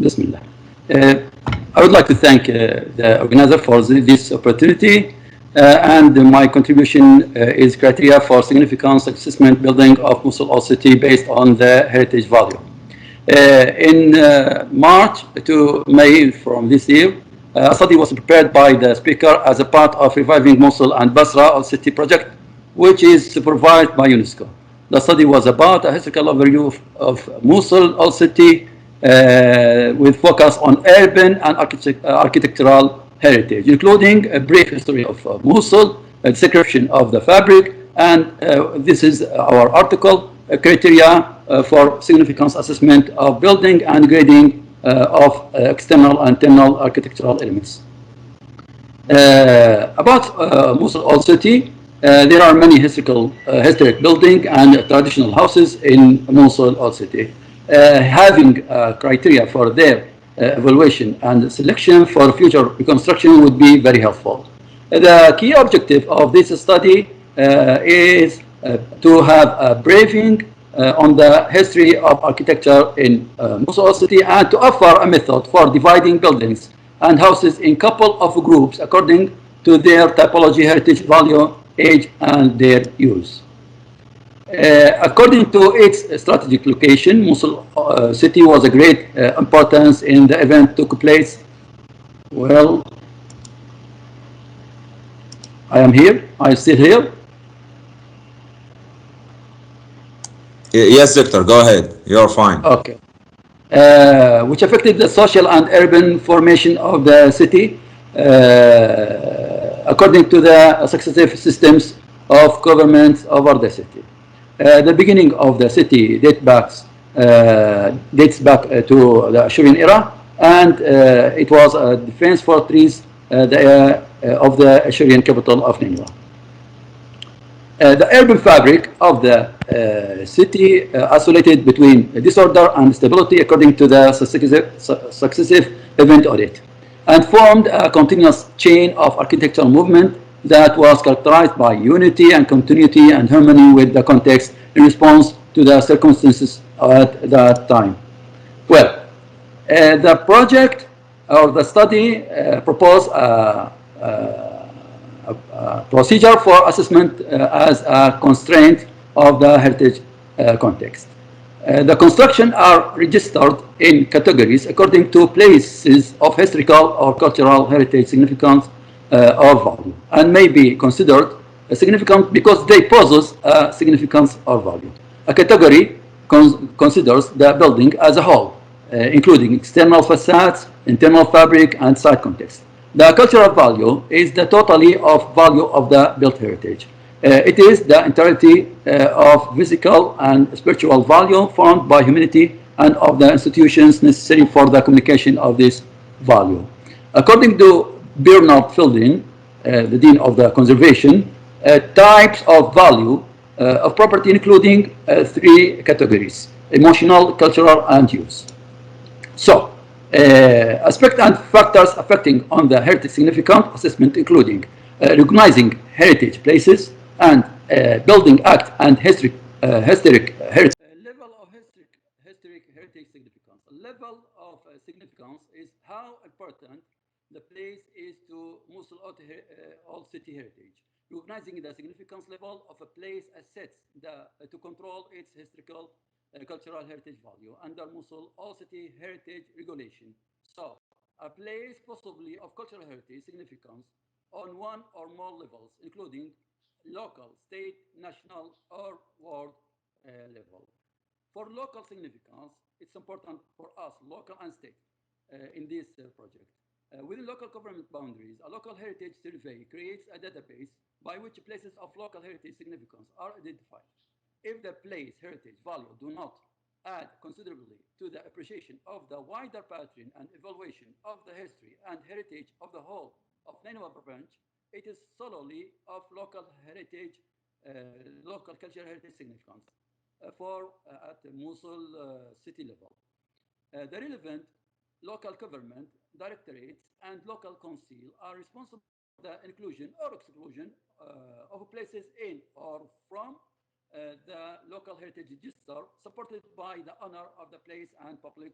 Bismillah. Uh, I would like to thank the organizer for this opportunity, and my contribution is criteria for significance assessment building of Mosul Old City based on the heritage value. In March to May from this year, a study was prepared by the speaker as a part of reviving Mosul and Basra Old City project, which is supervised by UNESCO. The study was about a historical overview of Mosul Old City with focus on urban and architectural heritage, including a brief history of Mosul, a description of the fabric, and this is our article, criteria for significance assessment of building and grading of external and internal architectural elements. About Mosul Old City, there are many historic buildings and traditional houses in Mosul Old City. Having criteria for their evaluation and selection for future reconstruction would be very helpful. The key objective of this study is to have a briefing on the history of architecture in Mosul City and to offer a method for dividing buildings and houses in couple of groups according to their typology, heritage, value, age, and their use. According to its strategic location, Mosul City was a great importance in the event took place. Well, I am here. I am still here. Yes, Doctor, go ahead. You're fine. Okay. Which affected the social and urban formation of the city according to the successive systems of government over the city. The beginning of the city dates back to the Assyrian era, and it was a defense fortress of the Assyrian capital of Nineveh. The urban fabric of the city oscillated between disorder and stability according to the successive event audit, and formed a continuous chain of architectural movement that was characterized by unity and continuity and harmony with the context in response to the circumstances at that time. Well, the project or the study proposed procedure for assessment as a constraint of the heritage context. The construction are registered in categories according to places of historical or cultural heritage significance or value, and may be considered significant because they possess significance or value. A category considers the building as a whole, including external facades, internal fabric, and site context. The cultural value is the totality of value of the built heritage. It is the entirety of physical and spiritual value formed by humanity and of the institutions necessary for the communication of this value. According to Bernard Fielding, the Dean of the Conservation, types of value of property including three categories: emotional, cultural, and use. So, aspects and factors affecting on the heritage significance assessment including recognizing heritage places and building act and historic heritage. Level of historic heritage significance. Level of significance is how important the place is to Mosul Old City heritage. Recognizing the significance level of a place assets to control its historical cultural heritage value under Mosul Old City Heritage Regulation. So, a place possibly of cultural heritage significance on one or more levels, including local, state, national, or world level. For local significance, it's important for us, local and state, in this project. Within local government boundaries, a local heritage survey creates a database by which places of local heritage significance are identified. If the place heritage value do not add considerably to the appreciation of the wider pattern and evaluation of the history and heritage of the whole of Nineveh branch, it is solely of local heritage, local cultural heritage significance for at the Mosul city level. The relevant local government directorates and local council are responsible for the inclusion or exclusion of places in or from the local heritage register supported by the owner of the place and public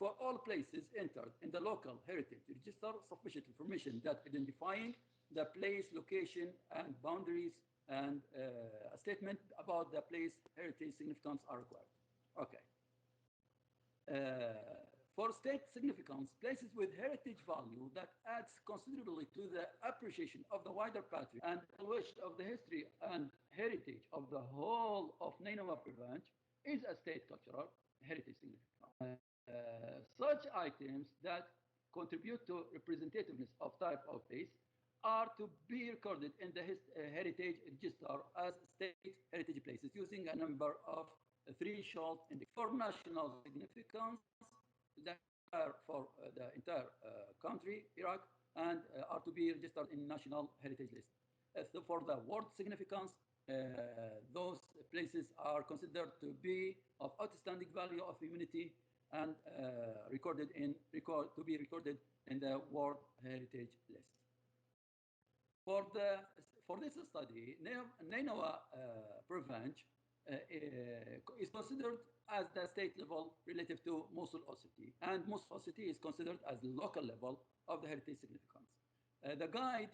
for all places entered in the local heritage register sufficient information that identifying the place, location, and boundaries, and a statement about the place heritage significance are required. Okay. For state significance, places with heritage value that adds considerably to the appreciation of the wider patrimony and evaluation of the history and heritage of the whole of Nineveh Province is a state cultural heritage significance. Such items that contribute to representativeness of type of place are to be recorded in the heritage register as state heritage places using a number of threshold indicators. For national significance that are for the entire country, Iraq, and are to be registered in national heritage list. So for the world significance, those places are considered to be of outstanding value of humanity and to be recorded in the World Heritage List. For this study, Nineveh Province is considered as the state level relative to Mosul city, and Mosul city is considered as the local level of the heritage significance. The guide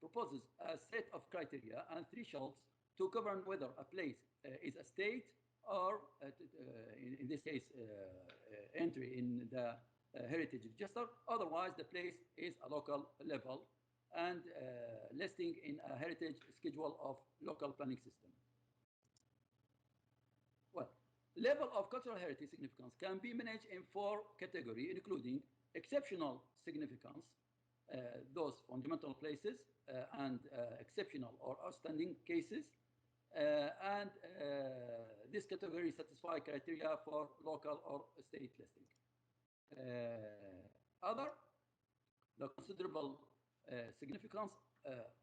proposes a set of criteria and thresholds to govern whether a place is a state or, in this case, entry in the heritage register. Otherwise, the place is a local level and listing in a heritage schedule of local planning system. Well, level of cultural heritage significance can be managed in 4 categories, including exceptional significance, those fundamental places, and exceptional or outstanding cases, and this category satisfy criteria for local or state listing. The considerable significance,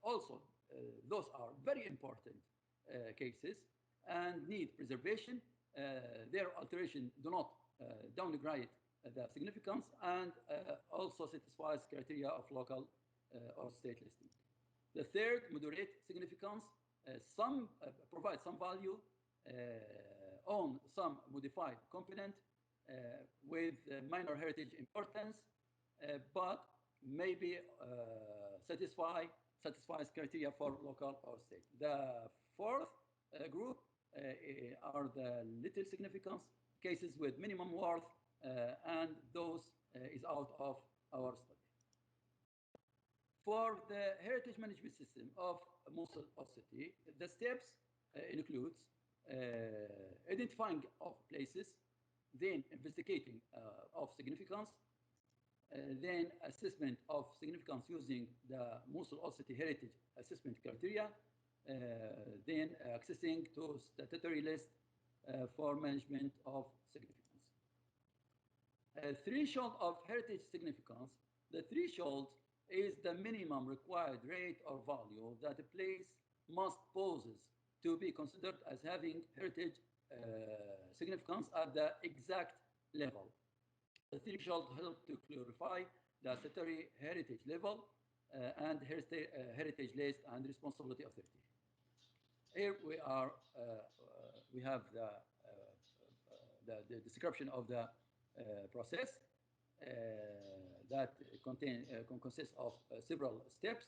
also those are very important cases and need preservation. Their alteration do not downgrade the significance and also satisfies criteria of local or state listing. The third, moderate significance, provide some value on some modified component with minor heritage importance, but maybe satisfies criteria for local or state. The fourth group are the little significance cases with minimum worth, and those is out of our study. For the heritage management system of Mosul city, the steps includes identifying of places, then investigating of significance, then assessment of significance using the Mosul city heritage assessment criteria, then accessing to statutory list for management of significance. Threshold of heritage significance. The threshold is the minimum required rate or value that a place must possess to be considered as having heritage significance at the exact level. The threshold helps to clarify the statutory heritage level and heritage list and responsibility authority. Here we are. We have the description of the process that consists of several steps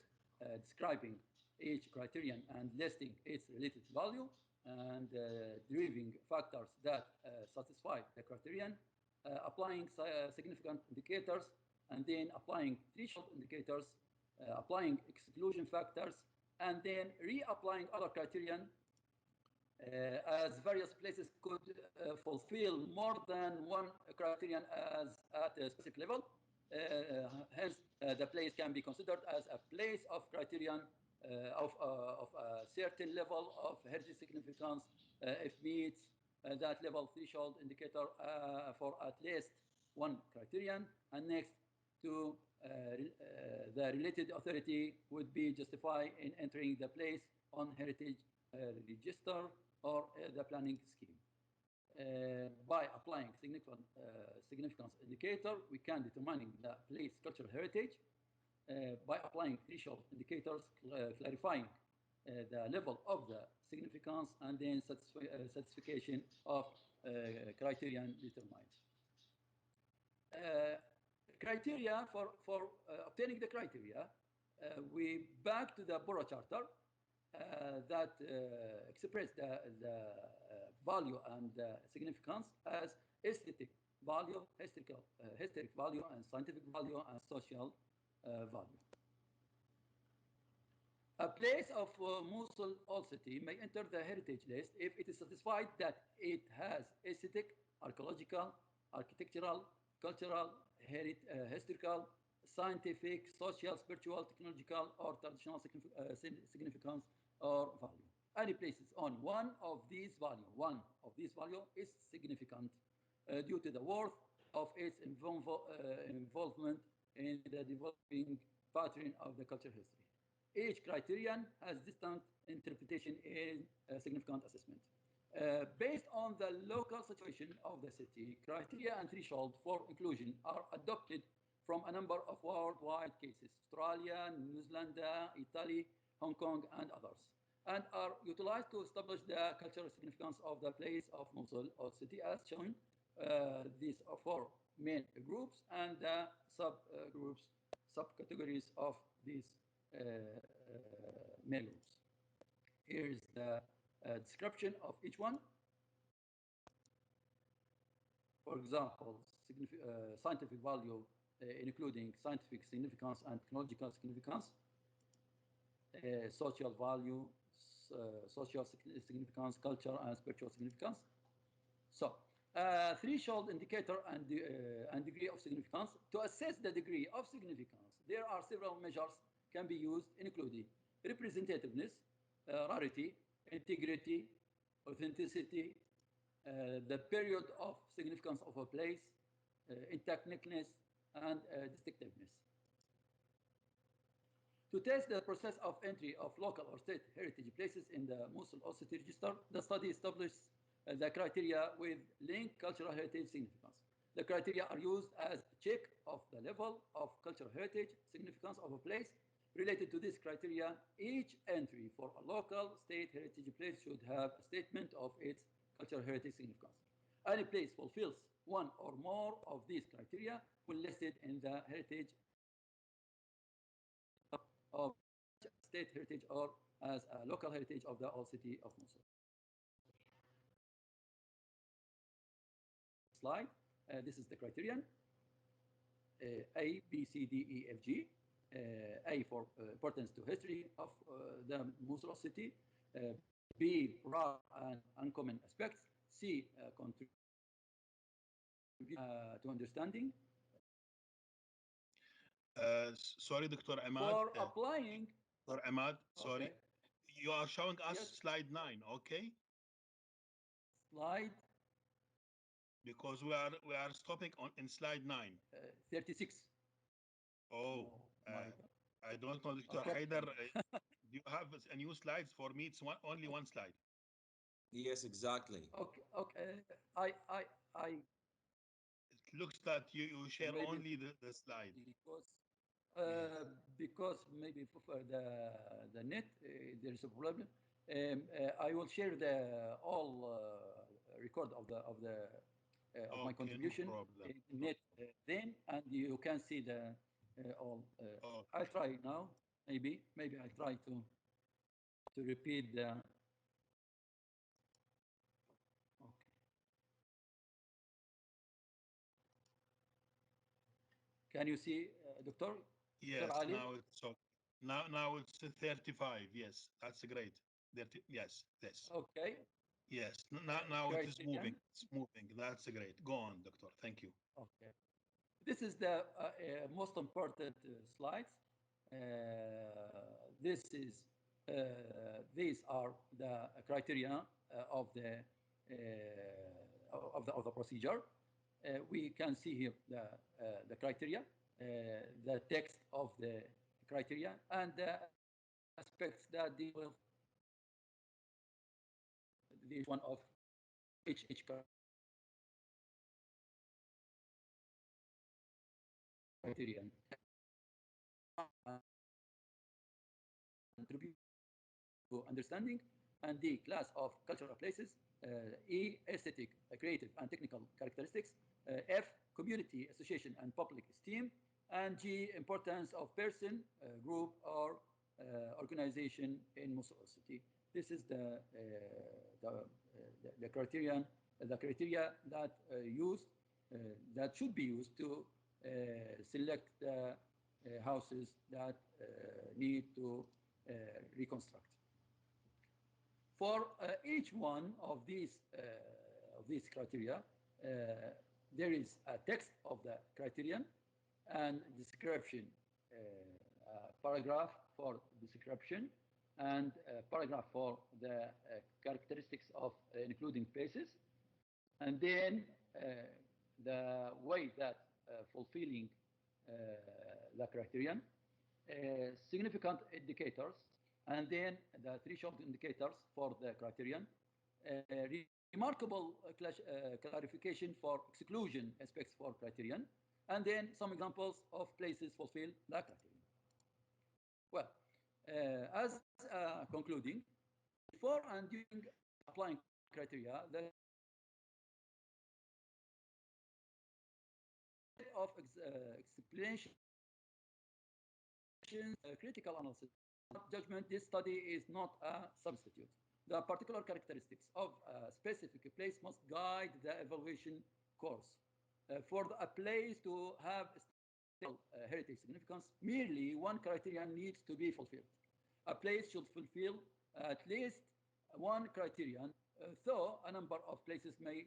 describing each criterion and listing its related value and deriving factors that satisfy the criterion, applying significant indicators, and then applying threshold indicators, applying exclusion factors, and then reapplying other criterion as various places could fulfill more than one criterion as at a specific level. Hence, the place can be considered as a place of criterion of a certain level of heritage significance if meets that level threshold indicator for at least one criterion, and next to the related authority would be justified in entering the place on heritage register or the planning scheme. By applying significance indicator, we can determine the place cultural heritage. By applying threshold indicators, clarifying the level of the significance, and then satisfaction of criterion determined. criteria for obtaining the criteria, we back to the Borough Charter that express the value and significance as aesthetic value, historic value, and scientific value, and social value. A place of Mosul Old City may enter the heritage list if it is satisfied that it has aesthetic, archaeological, architectural, cultural, historical, scientific, social, spiritual, technological, or traditional significance or value. Any places on one of these value is significant due to the worth of its involvement in the developing pattern of the cultural history. Each criterion has distinct interpretation in significant assessment. Based on the local situation of the city, criteria and threshold for inclusion are adopted from a number of worldwide cases, Australia, New Zealand, Italy, Hong Kong, and others, and are utilized to establish the cultural significance of the place of Mosul or city as shown. These are four main groups and the subgroups, subcategories of these main groups. Here is the description of each one. For example, scientific value, including scientific significance and technological significance, social value, social significance, culture, and spiritual significance. So, threshold indicator and degree of significance. To assess the degree of significance, there are several measures can be used, including representativeness, rarity, integrity, authenticity, the period of significance of a place, intactness, and distinctiveness. To test the process of entry of local or state heritage places in the Mosul Old City Register, the study established the criteria with linked cultural heritage significance. The criteria are used as a check of the level of cultural heritage significance of a place. Related to this criteria, each entry for a local state heritage place should have a statement of its cultural heritage significance. Any place fulfills one or more of these criteria when listed in the heritage of state heritage or as a local heritage of the old city of Mosul. Slide. This is the criterion. A, B, C, D, E, F, G. A for importance to history of the Mosul city. B, rare and uncommon aspects. C, contribute to understanding. Sorry, Dr. Emad. For applying. Dr. Emad, sorry. Okay. You are showing us Yes. slide 9, okay? Slide. Because we are stopping on in slide 9. 36. Oh, My God. I don't know, Dr. Okay. Haider. Do you have a new slides? For me, it's only one slide. Yes, exactly. Okay. Okay. I It looks that you share maybe only the slide. because Yes. because maybe for the net there is a problem. I will share the all record of my Okay, no contribution problem. in net then, and you can see the all. I'll Okay. try now. Maybe I'll try to repeat the. Okay. Can you see, Doctor? Dr. Yes, Ali? now it's okay. Now it's 35. Yes, that's great. 30, yes, yes. Okay. Yes, now it is moving. Criterion. It's moving. That's great. Go on, doctor. Thank you. Okay. This is the most important slides. These are the criteria of the procedure. We can see here the criteria, the text of the criteria, and the aspects that deal with each one of each criterion. Contribute to understanding. and D, class of cultural places, E, aesthetic, creative, and technical characteristics, F, community, association, and public esteem, and G, importance of person, group, or organization in Mosul city. This is the criterion, the criteria that that should be used to select the houses that need to reconstruct. For each one of these criteria, there is a text of the criterion and description, paragraph for description, and a paragraph for the characteristics of including places, and then the way that fulfilling the criterion, significant indicators, and then the threshold indicators for the criterion, remarkable clarification for exclusion aspects for criterion, and then some examples of places fulfill the criterion. Well, as concluding, before and during applying criteria, the of explanation, critical analysis, judgment, this study is not a substitute. The particular characteristics of a specific place must guide the evaluation course. For a place to have heritage significance, merely one criterion needs to be fulfilled. A place should fulfill at least one criterion, though a number of places may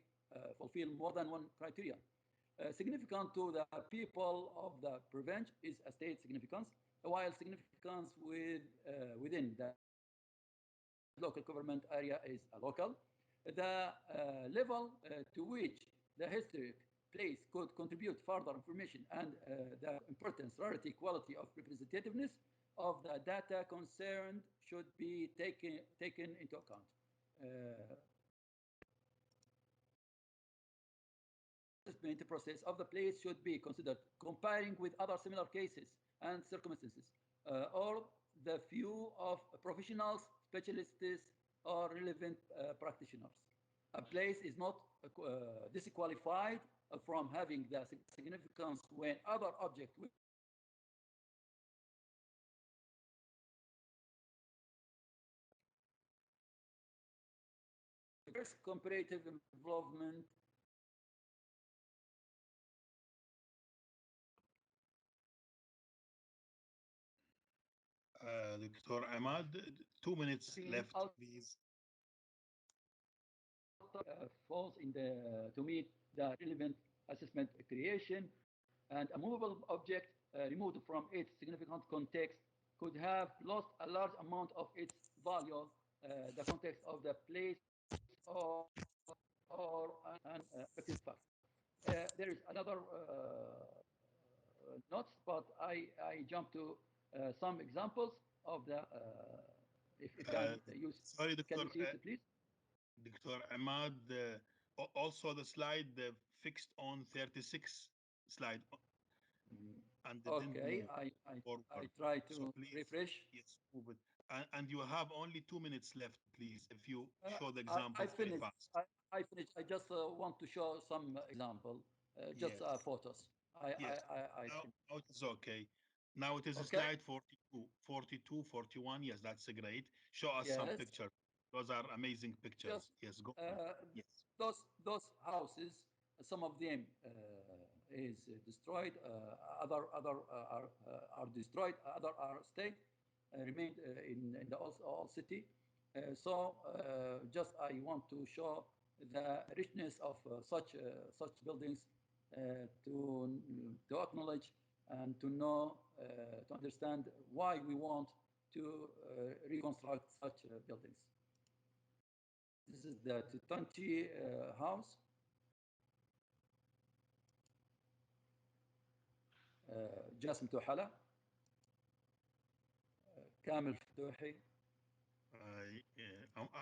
fulfill more than one criterion. Significant to the people of the province is a state significance, while significance within the local government area is a local. The level to which the historic place could contribute further information and the importance, rarity, quality of representativeness of the data concerned should be taken into account. Assessment process of the place should be considered comparing with other similar cases and circumstances, or the view of professionals, specialists, or relevant practitioners. A place is not disqualified from having the significance when other objects first comparative involvement. Dr. Emad, 2 minutes left, please. Falls in the to meet the relevant assessment creation, and a movable object removed from its significant context could have lost a large amount of its value, the context of the place or an affected fact. There is another notes, but I jump to some examples of the if you can use. Sorry, Can Dr. you see it, please? Dr. Ahmad, also the slide fixed on 36 slide and they didn't Okay, move I forward. try So to please, refresh. yes, move it. And you have only 2 minutes left, please, if you show the I examples very finished. fast. I finished. I just want to show some example, just Yes, photos. yes. I Now it is okay. Now it is okay. slide 42, 42, 41. Yes, that's great. Show us some Yes, pictures. Those are amazing just pictures. Yes, go on. Yes. those houses. Some of them is destroyed. Other are destroyed. Other are stayed, remained in the all city. Just I want to show the richness of such buildings to acknowledge and to know to understand why we want to reconstruct such buildings. This is the Tutanchi house, جاسم توحلة, كامل فتوحي.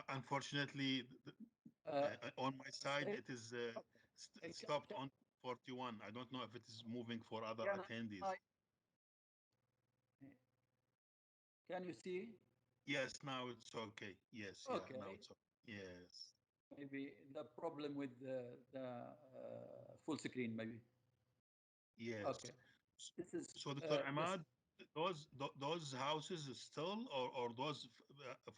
Unfortunately, on my side, eh, it is ca- stopped ca- on 41. I don't know if it is moving for other Can attendees. I, can you see? Yes, now it's okay. Yes, yeah, now Okay, it's okay. Yes. maybe the problem with the full screen, maybe. Yes. Okay, S- this is So, Dr. this. Ahmad, those houses is still, or those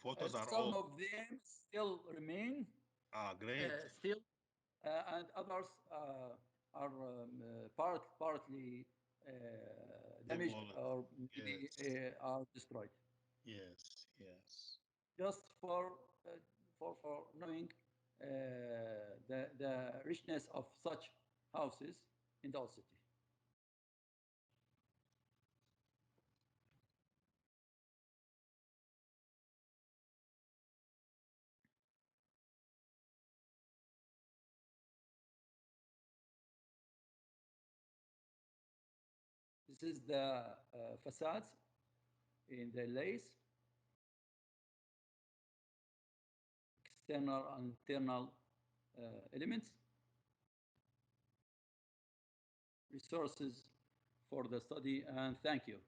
photos are Some old? of them still remain, Ah, great. still, and others are partly damaged Demolished. or maybe Yes. are destroyed. Yes. Yes. Just for knowing the richness of such houses in the old city. This is the facades in the lace, external and internal elements, resources for the study, and thank you.